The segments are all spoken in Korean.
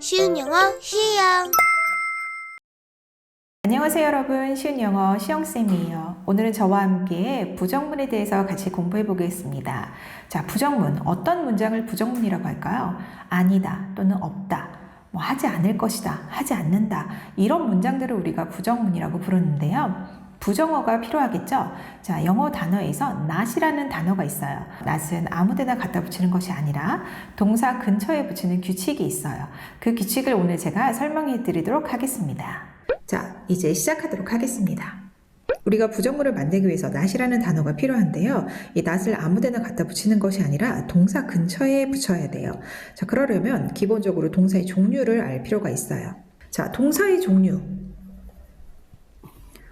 쉬운 영어 시영. 안녕하세요 여러분, 쉬운 영어 시영쌤이에요. 오늘은 저와 함께 부정문에 대해서 같이 공부해 보겠습니다. 자, 부정문, 어떤 문장을 부정문이라고 할까요? 아니다 또는 없다, 하지 않을 것이다, 하지 않는다, 이런 문장들을 우리가 부정문이라고 부르는데요. 부정어가 필요하겠죠? 자, 영어 단어에서 not이라는 단어가 있어요. not은 아무데나 갖다 붙이는 것이 아니라 동사 근처에 붙이는 규칙이 있어요. 그 규칙을 오늘 제가 설명해 드리도록 하겠습니다. 자, 이제 시작하도록 하겠습니다. 우리가 부정문을 만들기 위해서 not이라는 단어가 필요한데요. 이 not을 아무데나 갖다 붙이는 것이 아니라 동사 근처에 붙여야 돼요. 자, 그러려면 기본적으로 동사의 종류를 알 필요가 있어요. 자, 동사의 종류.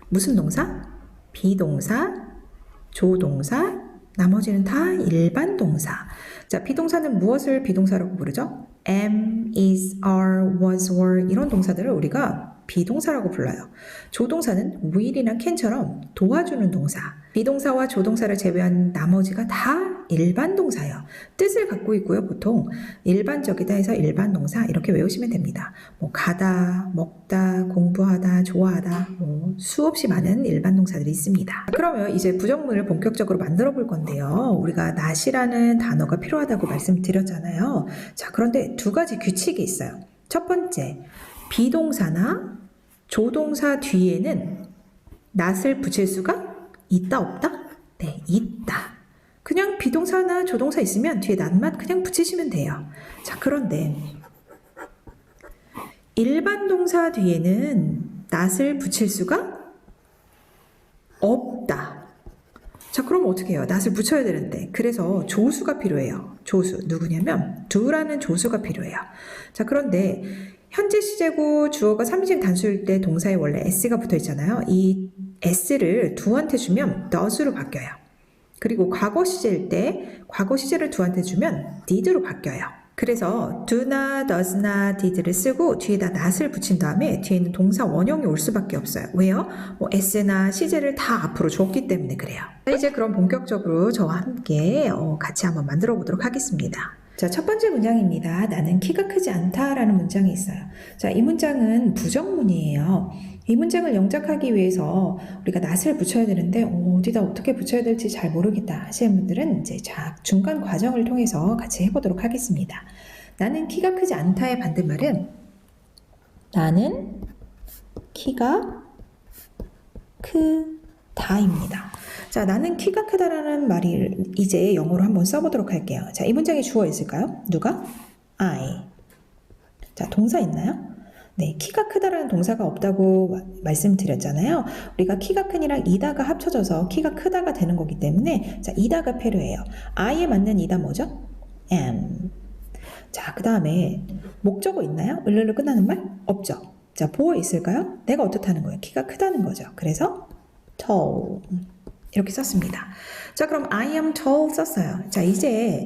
무슨 동사? 비동사, 조동사, 나머지는 다 일반 동사. 자, 비동사는 무엇을 비동사라고 부르죠? am, is, are, was, were 이런 동사들을 우리가 비동사라고 불러요. 조동사는 will이나 can처럼 도와주는 동사. 비동사와 조동사를 제외한 나머지가 다 일반 동사예요. 뜻을 갖고 있고요. 보통 일반적이다 해서 일반 동사 이렇게 외우시면 됩니다. 가다, 먹다, 공부하다, 좋아하다 수없이 많은 일반 동사들이 있습니다. 그러면 이제 부정문을 본격적으로 만들어 볼 건데요. 우리가 not이라는 단어가 필요하다고 말씀드렸잖아요. 자, 그런데 두 가지 규칙이 있어요. 첫 번째, 비동사나 조동사 뒤에는 not을 붙일 수가 있다 없다? 네, 있다. 그냥 비동사나 조동사 있으면 뒤에 not만 그냥 붙이시면 돼요. 자, 그런데 일반 동사 뒤에는 not을 붙일 수가 없다. 자, 그럼 어떻게 해요? not을 붙여야 되는데. 그래서 조수가 필요해요. 조수. 누구냐면 do라는 조수가 필요해요. 자, 그런데 현재 시제고 주어가 3인칭 단수일 때 동사에 원래 s가 붙어 있잖아요. 이 s를 do한테 주면 does로 바뀌어요. 그리고 과거 시제일 때 과거 시제를 do한테 주면 did로 바뀌어요. 그래서 do나 does나 did를 쓰고 뒤에다 not을 붙인 다음에 뒤에는 동사 원형이 올 수밖에 없어요. 왜요? s나 시제를 다 앞으로 줬기 때문에 그래요. 자, 이제 그럼 본격적으로 저와 함께 같이 한번 만들어 보도록 하겠습니다. 자, 첫 번째 문장입니다. 나는 키가 크지 않다라는 문장이 있어요. 자, 이 문장은 부정문이에요. 이 문장을 영작하기 위해서 우리가 not을 붙여야 되는데 어디다 어떻게 붙여야 될지 잘 모르겠다 하시는 분들은 이제 중간 과정을 통해서 같이 해보도록 하겠습니다. 나는 키가 크지 않다의 반대말은 나는 키가 크다입니다. 자, 나는 키가 크다라는 말을 이제 영어로 한번 써보도록 할게요. 자, 이 문장에 주어 있을까요? 누가? I. 자, 동사 있나요? 네, 키가 크다라는 동사가 없다고 말씀드렸잖아요. 우리가 키가 큰이랑 이다가 합쳐져서 키가 크다가 되는 거기 때문에 자, 이다가 필요해요. I에 맞는 이다 뭐죠? am. 자, 그 다음에 목적어 있나요? 을로 끝나는 말? 없죠. 자, 보어 있을까요? 내가 어떻다는 거예요? 키가 크다는 거죠. 그래서 tall 이렇게 썼습니다. 자, 그럼 I am tall 썼어요. 자, 이제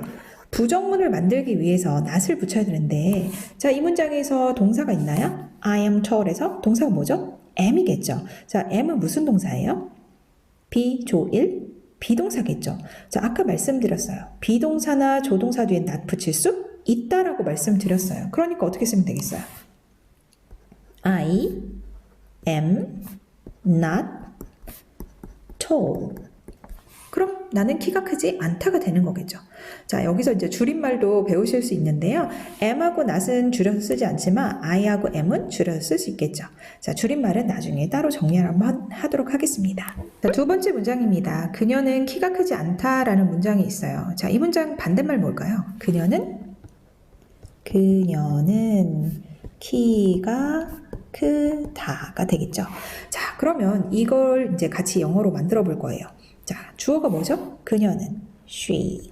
부정문을 만들기 위해서 not을 붙여야 되는데 자, 이 문장에서 동사가 있나요? I am tall에서 동사가 뭐죠? am이겠죠. 자, am은 무슨 동사예요? 비조일 비동사겠죠. 자, 아까 말씀드렸어요. 비동사나 조동사 뒤에 not 붙일 수 있다라고 말씀드렸어요. 그러니까 어떻게 쓰면 되겠어요? I am not tall. 그럼 나는 키가 크지 않다가 되는 거겠죠. 자, 여기서 이제 줄임말도 배우실 수 있는데요. am하고 not은 줄여서 쓰지 않지만 I하고 am은 줄여서 쓸 수 있겠죠. 자, 줄임말은 나중에 따로 정리를 한번 하도록 하겠습니다. 자, 두 번째 문장입니다. 그녀는 키가 크지 않다라는 문장이 있어요. 자, 이 문장 반대말 뭘까요? 그녀는 키가 크다가 되겠죠. 자, 그러면 이걸 이제 같이 영어로 만들어 볼 거예요. 자, 주어가 뭐죠? 그녀는 she.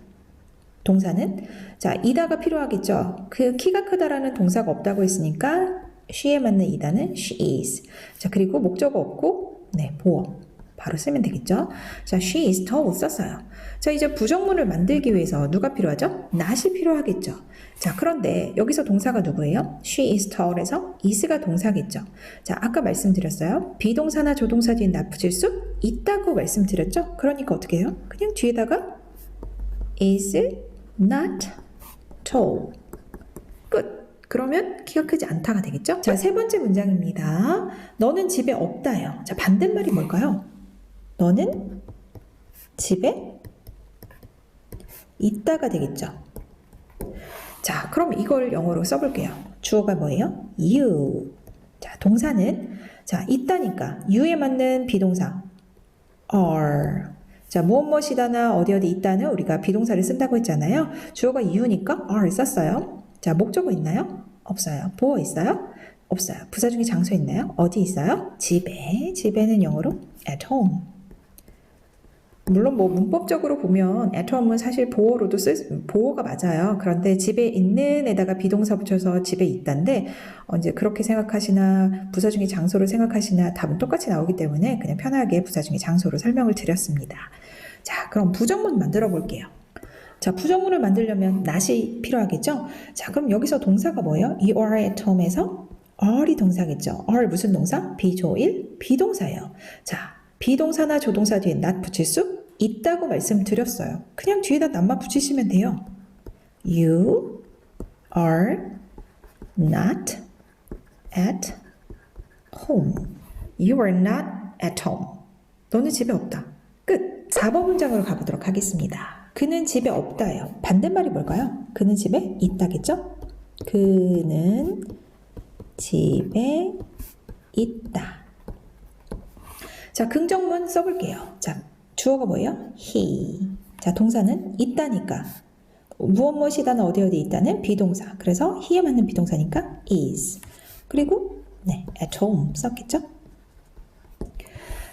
동사는 자, 이다가 필요하겠죠. 그 키가 크다라는 동사가 없다고 했으니까 she에 맞는 이다는 she is. 자, 그리고 목적어 없고 네, 보어. 바로 쓰면 되겠죠. 자, she is tall 썼어요. 자, 이제 부정문을 만들기 위해서 누가 필요하죠? not이 필요하겠죠. 자, 그런데 여기서 동사가 누구예요? she is tall에서 is가 동사겠죠. 자, 아까 말씀드렸어요. 비동사나 조동사 뒤에 not 붙일 수 있다고 말씀드렸죠. 그러니까 어떻게 해요? 그냥 뒤에다가 is not tall. 끝. 그러면 키가 크지 않다가 되겠죠? 자, 세 번째 문장입니다. 너는 집에 없다요. 자, 반대말이 뭘까요? 너는 집에 있다가 되겠죠? 자, 그럼 이걸 영어로 써볼게요. 주어가 뭐예요? you. 자, 동사는 자, 있다니까 you에 맞는 비동사 are. 자, 무엇이다나 어디 있다는 우리가 비동사를 쓴다고 했잖아요. 주어가 you니까 are 썼어요. 자, 목적어 있나요? 없어요. 보어 있어요? 없어요. 부사 중에 장소 있나요? 어디 있어요? 집에. 집에는 영어로 at home. 물론 뭐 문법적으로 보면 at home은 사실 보어로도 보어가 맞아요. 그런데 집에 있는에다가 비동사 붙여서 집에 있다인데 이제 그렇게 생각하시나 부사 중에 장소를 생각하시나 답은 똑같이 나오기 때문에 그냥 편하게 부사 중에 장소로 설명을 드렸습니다. 자, 그럼 부정문 만들어 볼게요. 자, 부정문을 만들려면 not이 필요하겠죠? 자, 그럼 여기서 동사가 뭐예요? You are at home에서 are이 동사겠죠? are 무슨 동사? 비조일 비동사예요. 자, 비동사나 조동사 뒤에 not 붙일 수 있다고 말씀드렸어요. 그냥 뒤에다 not만 붙이시면 돼요. You are not at home. You are not at home. 너는 집에 없다. 끝. 4번 문장으로 가보도록 하겠습니다. 그는 집에 없다예요. 반대말이 뭘까요? 그는 집에 있다겠죠? 그는 집에 있다. 자, 긍정문 써볼게요. 자, 주어가 뭐예요? he. 자, 동사는 있다니까. 무엇이다는 어디 있다는 비동사. 그래서 he에 맞는 비동사니까 is. 그리고 네, at home 썼겠죠?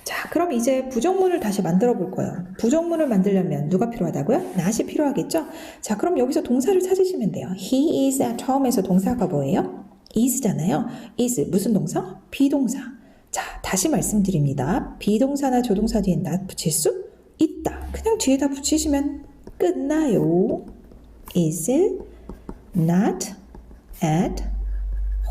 자, 그럼 이제 부정문을 다시 만들어 볼 거예요. 부정문을 만들려면 누가 필요하다고요? not이 필요하겠죠? 자, 그럼 여기서 동사를 찾으시면 돼요. He is at home에서 동사가 뭐예요? is잖아요. is 무슨 동사? 비동사. 자, 다시 말씀드립니다. 비동사나 조동사 뒤에 not 붙일 수 있다. 그냥 뒤에다 붙이시면 끝나요. is not at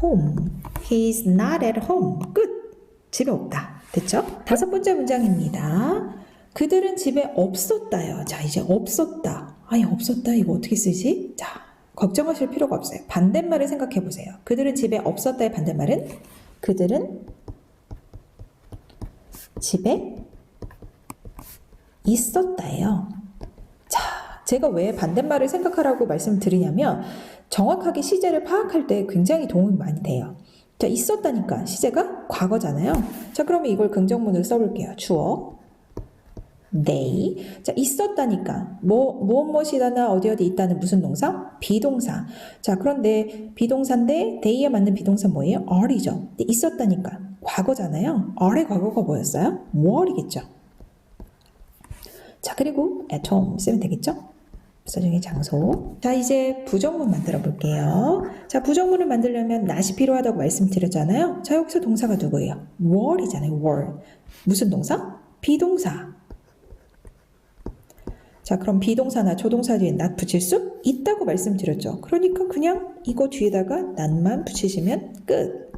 home. He is not at home. 끝. 집에 없다. 됐죠? 5번째 문장입니다. 그들은 집에 없었다요. 자, 이제 없었다. 아니, 없었다. 이거 어떻게 쓰지? 자, 걱정하실 필요가 없어요. 반대말을 생각해 보세요. 그들은 집에 없었다의 반대말은 그들은 집에 있었다예요. 자, 제가 왜 반대말을 생각하라고 말씀드리냐면 정확하게 시제를 파악할 때 굉장히 도움이 많이 돼요. 자, 있었다니까 시제가 과거잖아요. 자, 그러면 이걸 긍정문으로 써볼게요. 주어 they. 자, 있었다니까 무엇이다나 어디 있다는 무슨 동사? 비동사. 자, 그런데 비동사인데 they에 맞는 비동사 뭐예요? are이죠. 근데 있었다니까 과거잖아요. are의 과거가 뭐였어요? were이겠죠. 자, 그리고 at home 쓰면 되겠죠? 부사중의 장소. 자, 이제 부정문 만들어 볼게요. 자, 부정문을 만들려면 not이 필요하다고 말씀드렸잖아요. 자, 여기서 동사가 누구예요? were이잖아요. were. 무슨 동사? 비동사. 자, 그럼 비동사나 조동사 뒤에 not 붙일 수 있다고 말씀드렸죠. 그러니까 그냥 이거 뒤에다가 not만 붙이시면 끝.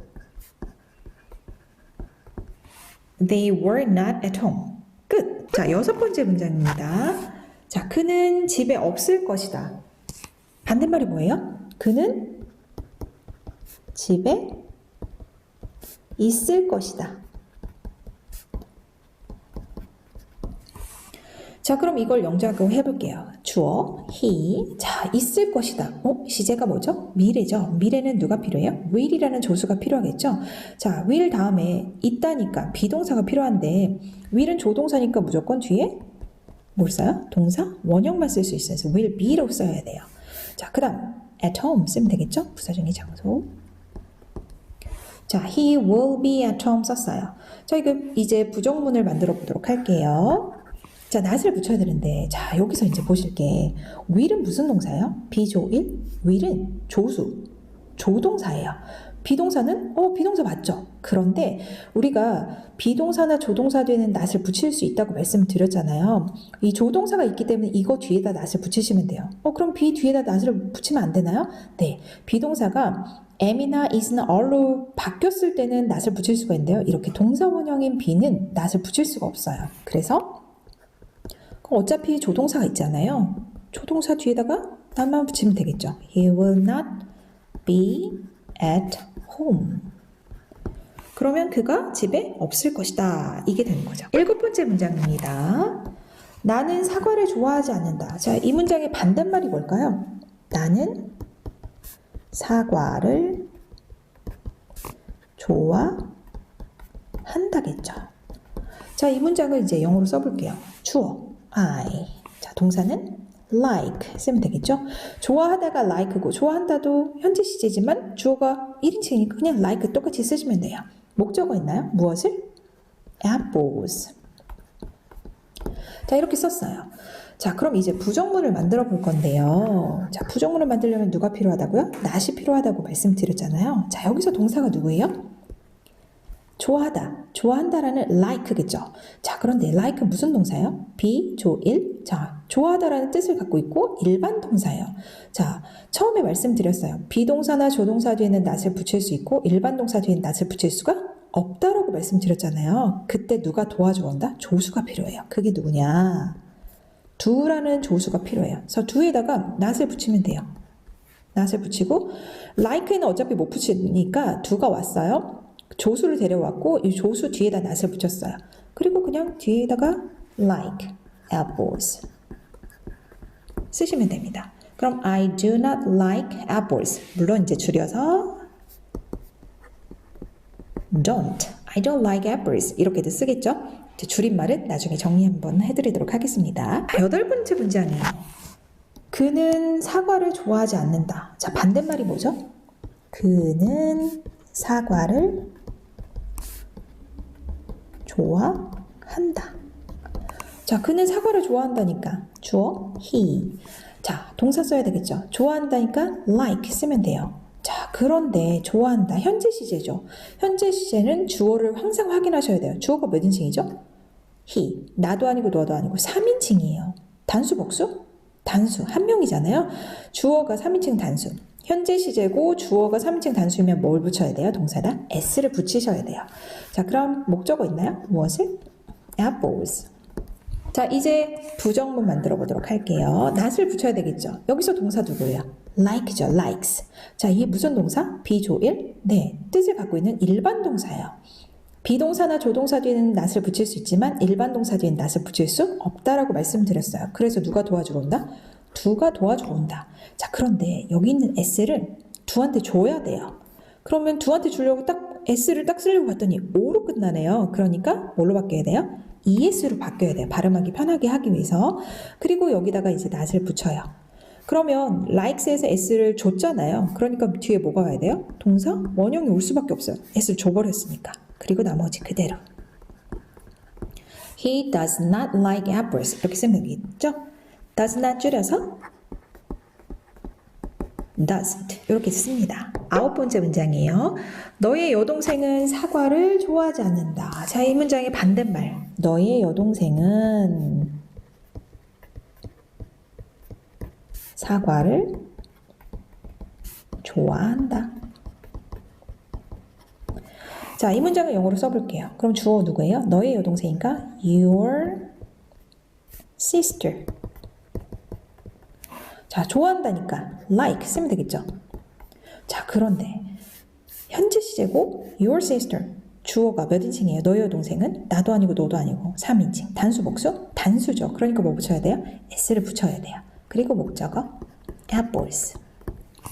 They were not at home. 끝. 자, 6번째 문장입니다. 자, 그는 집에 없을 것이다. 반대말이 뭐예요? 그는 집에 있을 것이다. 자, 그럼 이걸 영작으로 해볼게요. 주어 he. 자, 있을 것이다. 시제가 뭐죠? 미래죠. 미래는 누가 필요해요? will이라는 조수가 필요하겠죠. 자, will 다음에 있다니까 비동사가 필요한데 will은 조동사니까 무조건 뒤에 뭘 써요? 동사? 원형만 쓸 수 있어요. 그래서 will be로 써야 돼요. 자, 그 다음 at home 쓰면 되겠죠? 부사중의 장소. 자, he will be at home 썼어요. 자, 이제 부정문을 만들어 보도록 할게요. 자, not을 붙여야 되는데, 자, 여기서 이제 보실 게 will은 무슨 동사예요? 비조일? will은 조수, 조동사예요. 비동사는 비동사 맞죠? 그런데 우리가 비동사나 조동사 뒤에는 not을 붙일 수 있다고 말씀드렸잖아요. 이 조동사가 있기 때문에 이거 뒤에다 not을 붙이시면 돼요. 그럼 be 뒤에다 not을 붙이면 안 되나요? 네, 비동사가 am이나 is나 are로 바뀌었을 때는 not을 붙일 수가 있는데요. 이렇게 동사 원형인 be는 not을 붙일 수가 없어요. 그래서 어차피 조동사가 있잖아요. 조동사 뒤에다가 not만 붙이면 되겠죠. He will not be at home. 그러면 그가 집에 없을 것이다. 이게 되는 거죠. 7번째 문장입니다. 나는 사과를 좋아하지 않는다. 자, 이 문장의 반대말이 뭘까요? 나는 사과를 좋아한다겠죠. 자, 이 문장을 이제 영어로 써볼게요. 주어, I. 자, 동사는 like 쓰면 되겠죠. 좋아하다가 like고 좋아한다도 현재 시제지만 주어가 1인칭이니까 그냥 like 똑같이 쓰시면 돼요. 목적어 있나요? 무엇을? apples. 자, 이렇게 썼어요. 자, 그럼 이제 부정문을 만들어 볼 건데요. 자, 부정문을 만들려면 누가 필요하다고요? not이 필요하다고 말씀드렸잖아요. 자, 여기서 동사가 누구예요? 좋아하다, 좋아한다라는 like겠죠. 자, 그런데 like 무슨 동사예요? 비조일. 자, 좋아하다라는 뜻을 갖고 있고 일반 동사예요. 자, 처음에 말씀드렸어요. 비동사나 조동사 뒤에는 not을 붙일 수 있고 일반 동사 뒤에는 not을 붙일 수가 없다라고 말씀드렸잖아요. 그때 누가 도와줘 온다? 조수가 필요해요. 그게 누구냐? do라는 조수가 필요해요. 그래서 do에다가 not을 붙이면 돼요. not을 붙이고 like에는 어차피 못 붙이니까 do가 왔어요. 조수를 데려왔고 이 조수 뒤에다 not을 붙였어요. 그리고 그냥 뒤에다가 like apples 쓰시면 됩니다. 그럼 I do not like apples. 물론 이제 줄여서 don't. I don't like apples. 이렇게도 쓰겠죠? 줄임말은 나중에 정리 한번 해드리도록 하겠습니다. 8번째 문장이에요. 그는 사과를 좋아하지 않는다. 자, 반대말이 뭐죠? 그는 사과를 좋아한다. 자, 그는 사과를 좋아한다니까 주어 he. 자, 동사 써야 되겠죠. 좋아한다니까 like 쓰면 돼요. 자, 그런데 좋아한다 현재 시제죠. 현재 시제는 주어를 항상 확인하셔야 돼요. 주어가 몇 인칭이죠? he. 나도 아니고 너도 아니고 3인칭이에요. 단수 복수? 단수 한 명이잖아요. 주어가 3인칭 단수. 현재 시제고 주어가 3인칭 단수이면 뭘 붙여야 돼요? 동사다 s를 붙이셔야 돼요. 자, 그럼 목적어 있나요? 무엇을? apples. 자, 이제 부정문 만들어 보도록 할게요. not을 붙여야 되겠죠. 여기서 동사 누구예요? like죠. likes. 자, 이게 무슨 동사? 비조일? 네, 뜻을 갖고 있는 일반 동사예요. 비동사나 조동사 뒤에는 not을 붙일 수 있지만 일반 동사 뒤에는 not을 붙일 수 없다라고 말씀드렸어요. 그래서 누가 도와주러 온다? do가 도와주러 온다. 자, 그런데 여기 있는 s를 do한테 줘야 돼요. 그러면 do한테 주려고 딱 s를 딱 쓰려고 봤더니 o로 끝나네요. 그러니까 뭘로 바뀌어야 돼요? es로 바뀌어야 돼요. 발음하기 편하게 하기 위해서. 그리고 여기다가 이제 not을 붙여요. 그러면 likes에서 s를 줬잖아요. 그러니까 뒤에 뭐가 와야 돼요? 동사 원형이 올 수밖에 없어요. s를 줘버렸으니까. 그리고 나머지 그대로. He does not like apples. 이렇게 쓰면 되겠죠? does not 줄여서 doesn't 이렇게 씁니다. 9번째 문장이에요. 너의 여동생은 사과를 좋아하지 않는다. 자, 이 문장의 반대말. 너의 여동생은 사과를 좋아한다. 자, 이 문장을 영어로 써볼게요. 그럼 주어 누구예요? 너의 여동생인가? Your sister. 자, 좋아한다니까 like 쓰면 되겠죠. 자, 그런데 현재 시제고 your sister 주어가 몇 인칭이에요? 너의 여동생은 나도 아니고 너도 아니고 3인칭. 단수 복수? 단수죠. 그러니까 뭐 붙여야 돼요? s를 붙여야 돼요. 그리고 목적어 apples.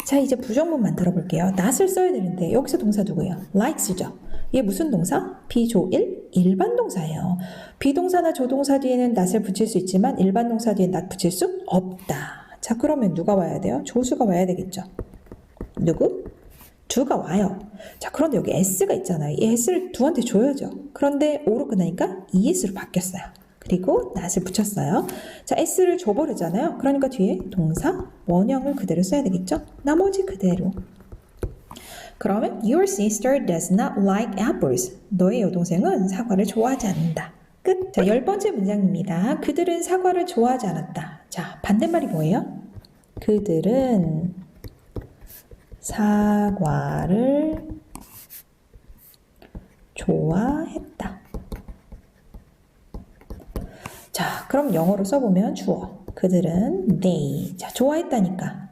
자, 이제 부정문 만들어 볼게요. not을 써야 되는데 여기서 동사 누구예요? likes죠. 이게 무슨 동사? 비조일? 일반 동사예요. 비동사나 조동사 뒤에는 not을 붙일 수 있지만 일반 동사 뒤에 not 붙일 수 없다. 자, 그러면 누가 와야 돼요? 조수가 와야 되겠죠. 누구? do가 와요. 자, 그런데 여기 s가 있잖아요. 이 s를 do한테 줘야죠. 그런데 o로 끝나니까 es로 바뀌었어요. 그리고 not을 붙였어요. 자, s를 줘버리잖아요. 그러니까 뒤에 동사 원형을 그대로 써야 되겠죠. 나머지 그대로. 그러면 your sister does not like apples. 너의 여동생은 사과를 좋아하지 않는다. 끝. 자, 10번째 문장입니다. 그들은 사과를 좋아하지 않았다. 자, 반대말이 뭐예요? 그들은 사과를 좋아했다. 자, 그럼 영어로 써보면 주어. 그들은 they. 자, 좋아했다니까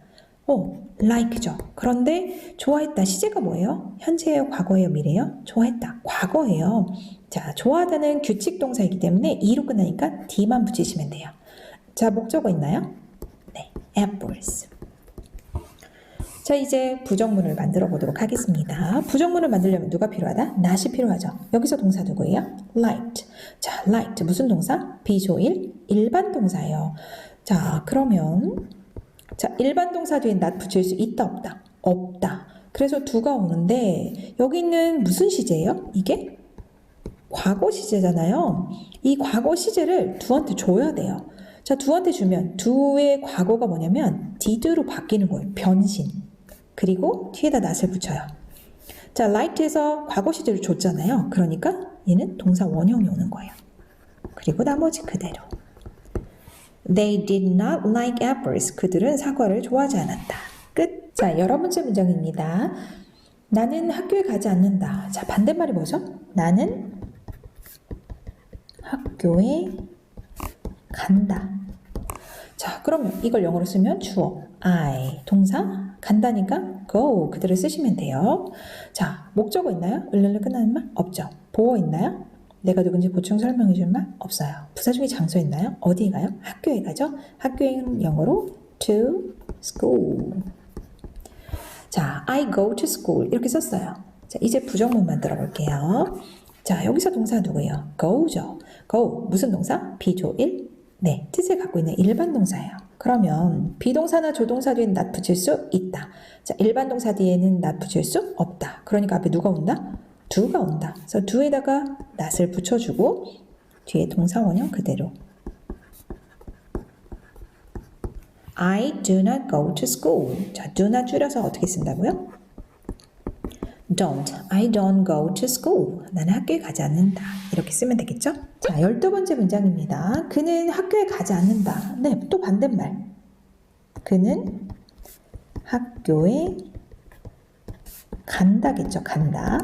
like죠. 그런데 좋아했다. 시제가 뭐예요? 현재예요? 과거예요? 미래예요? 좋아했다. 과거예요. 자, 좋아하다는 규칙 동사이기 때문에 e로 끝나니까 d만 붙이시면 돼요. 자, 목적어 있나요? 네, apples. 자, 이제 부정문을 만들어 보도록 하겠습니다. 부정문을 만들려면 누가 필요하다? not이 필요하죠. 여기서 동사 누구예요? liked. 자, liked 무슨 동사? 비조일 일반 동사예요. 자, 그러면 자, 일반 동사 뒤에 not 붙일 수 있다 없다? 없다. 그래서 do가 오는데 여기 있는 무슨 시제예요? 이게 과거 시제잖아요. 이 과거 시제를 do한테 줘야 돼요. 자, do한테 주면 do의 과거가 뭐냐면 did로 바뀌는 거예요. 변신. 그리고 뒤에다 not을 붙여요. 자, liked에서 과거 시제를 줬잖아요. 그러니까 얘는 동사 원형이 오는 거예요. 그리고 나머지 그대로. They did not like apples. 그들은 사과를 좋아하지 않았다. 끝. 자, 11번째 문장입니다. 나는 학교에 가지 않는다. 자, 반대말이 뭐죠? 나는 학교에 간다. 자, 그러면 이걸 영어로 쓰면 주어 I, 동사 간다니까 go 그대로 쓰시면 돼요. 자, 목적어 있나요? 을를로 끝나는 말? 없죠. 보어 있나요? 내가 누군지 보충 설명해 줄 말? 없어요. 부사 중에 장소 있나요? 어디에 가요? 학교에 가죠. 학교에는 영어로 to school. 자, I go to school 이렇게 썼어요. 자, 이제 부정문 만들어 볼게요. 자, 여기서 동사 누구예요? go죠. go 무슨 동사? 비조일? 네, 뜻을 갖고 있는 일반 동사예요. 그러면 비동사나 조동사 뒤에는 not 붙일 수 있다. 자, 일반 동사 뒤에는 not 붙일 수 없다. 그러니까 앞에 누가 온다? do가 온다. 그래서 do에다가 not을 붙여주고 뒤에 동사 원형 그대로. I do not go to school. 자, do not 줄여서 어떻게 쓴다고요? don't. I don't go to school. 나는 학교에 가지 않는다. 이렇게 쓰면 되겠죠? 자, 12번째 문장입니다. 그는 학교에 가지 않는다. 네, 또 반대말. 그는 학교에 간다겠죠? 간다.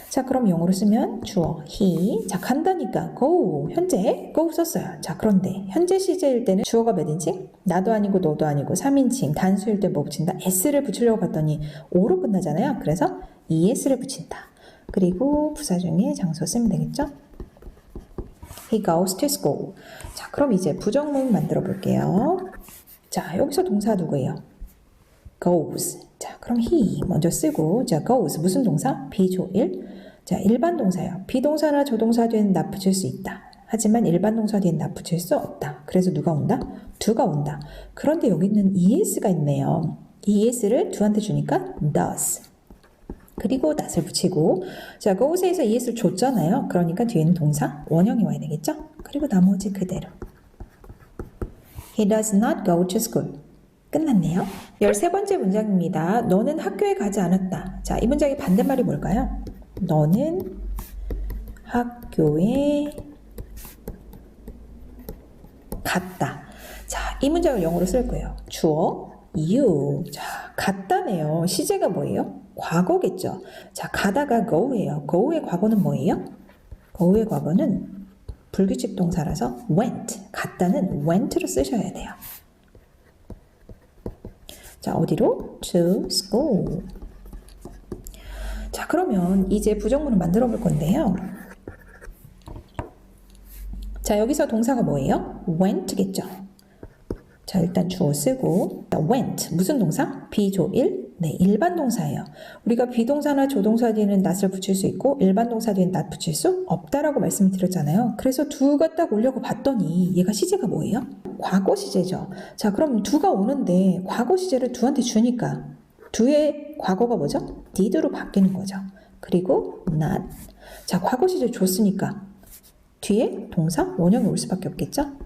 자, 그럼 영어로 쓰면 주어 he. 자, 간다니까 go. 현재 go 썼어요. 자, 그런데 현재 시제일 때는 주어가 몇 인칭? 나도 아니고 너도 아니고 3인칭. 단수일 때 뭐 붙인다? s를 붙이려고 봤더니 o로 끝나잖아요. 그래서 es를 붙인다. 그리고 부사 중에 장소 쓰면 되겠죠? He goes to school. 자, 그럼 이제 부정문 만들어 볼게요. 자, 여기서 동사 누구예요? goes. 자, 그럼 he 먼저 쓰고, 자, goes 무슨 동사? 비조일. 자, 일반 동사예요. 비동사나 조동사 뒤에는 not 붙일 수 있다. 하지만 일반 동사 뒤에는 not 붙일 수 없다. 그래서 누가 온다? do가 온다. 그런데 여기는 es가 있네요. es를 do한테 주니까 does. 그리고 not을 붙이고, 자, goes에서 es를 줬잖아요. 그러니까 뒤에는 동사 원형이 와야 되겠죠? 그리고 나머지 그대로. He does not go to school. 끝났네요. 13번째 문장입니다. 너는 학교에 가지 않았다. 자, 이 문장의 반대말이 뭘까요? 너는 학교에 갔다. 자, 이 문장을 영어로 쓸 거예요. 주어 you. 자, 갔다네요. 시제가 뭐예요? 과거겠죠. 자, 가다가 go예요. go의 과거는 뭐예요? go의 과거는 불규칙 동사라서 went. 갔다는 went로 쓰셔야 돼요. 자, 어디로? to school. 자, 그러면 이제 부정문을 만들어 볼 건데요. 자, 여기서 동사가 뭐예요? went겠죠. 자, 일단 주어 쓰고 went 무슨 동사? 비조일? 네, 일반 동사예요. 우리가 비동사나 조동사 뒤에는 not을 붙일 수 있고 일반 동사 뒤에는 not 붙일 수 없다라고 말씀을 드렸잖아요. 그래서 do가 딱 오려고 봤더니 얘가 시제가 뭐예요? 과거 시제죠. 자, 그럼 do가 오는데 과거 시제를 do한테 주니까 do의 과거가 뭐죠? did로 바뀌는 거죠. 그리고 not. 자, 과거 시제 줬으니까 뒤에 동사 원형이 올 수밖에 없겠죠?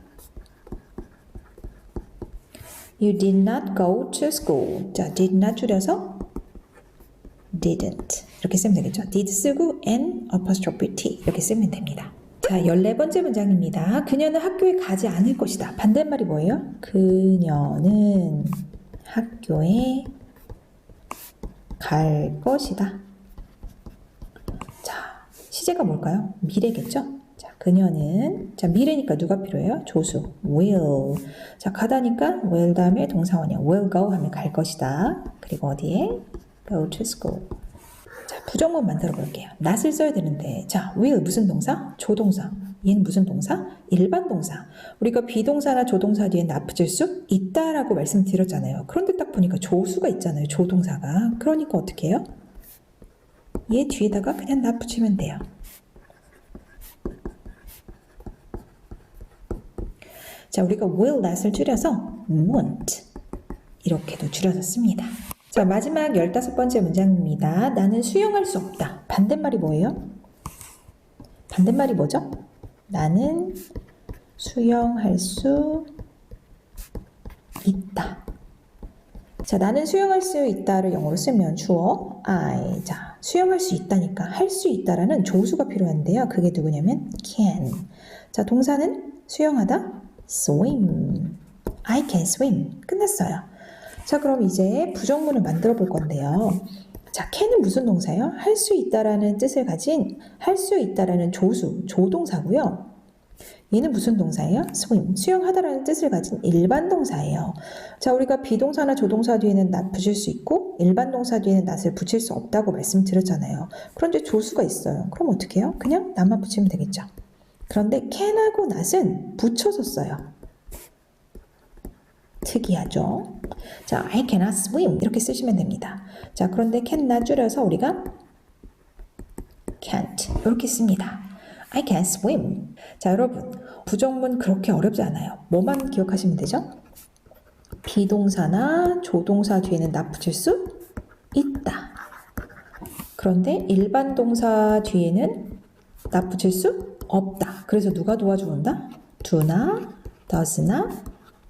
You did not go to school. 자, did not 줄여서 didn't. 이렇게 쓰면 되겠죠? did 쓰고 n apostrophe t 이렇게 쓰면 됩니다. 자, 14번째 문장입니다. 그녀는 학교에 가지 않을 것이다. 반대말이 뭐예요? 그녀는 학교에 갈 것이다. 자, 시제가 뭘까요? 미래겠죠? 자, 그녀는 자 미래니까 누가 필요해요? 조수 will. 자 가다니까 will 다음에 동사원이야. will go 하면 갈 것이다. 그리고 어디에? go to school. 자 부정문 만들어 볼게요. not을 써야 되는데 자 will 무슨 동사? 조동사. 얘는 무슨 동사? 일반 동사. 우리가 비동사나 조동사 뒤에 not 붙일 수 있다라고 말씀드렸잖아요. 그런데 딱 보니까 조수가 있잖아요. 조동사가. 그러니까 어떻게 해요? 얘 뒤에다가 그냥 not 붙이면 돼요. 자, 우리가 will not을 줄여서 won't 이렇게도 줄여서 씁니다. 자, 마지막 15번째 문장입니다. 나는 수영할 수 없다. 반대말이 뭐예요? 반대말이 뭐죠? 나는 수영할 수 있다. 자, 나는 수영할 수 있다를 영어로 쓰면 주어 I. 자, 수영할 수 있다니까 할 수 있다라는 조수가 필요한데요. 그게 누구냐면 can. 자, 동사는 수영하다 swim. I can swim. 끝났어요. 자, 그럼 이제 부정문을 만들어 볼 건데요. 자, can은 무슨 동사예요? 할 수 있다라는 뜻을 가진 할 수 있다라는 조수, 조동사고요. 얘는 무슨 동사예요? swim, 수영하다라는 뜻을 가진 일반 동사예요. 자, 우리가 비동사나 조동사 뒤에는 not 붙일 수 있고 일반 동사 뒤에는 not을 붙일 수 없다고 말씀드렸잖아요. 그런데 조수가 있어요. 그럼 어떻게 해요? 그냥 not만 붙이면 되겠죠. 그런데 can하고 not은 붙여서 써요. 특이하죠? 자, I cannot swim 이렇게 쓰시면 됩니다. 자, 그런데 cannot 줄여서 우리가 can't 이렇게 씁니다. I can't swim. 자, 여러분 부정문 그렇게 어렵지 않아요. 뭐만 기억하시면 되죠? 비동사나 조동사 뒤에는 not 붙일 수 있다. 그런데 일반 동사 뒤에는 not 붙일 수 없다. 그래서 누가 도와준다? do나 does나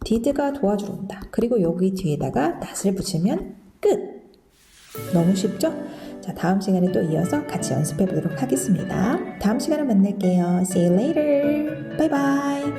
did가 도와준다. 그리고 여기 뒤에다가 not을 붙이면 끝. 너무 쉽죠? 자, 다음 시간에 또 이어서 같이 연습해 보도록 하겠습니다. 다음 시간에 만날게요. See you later. Bye bye.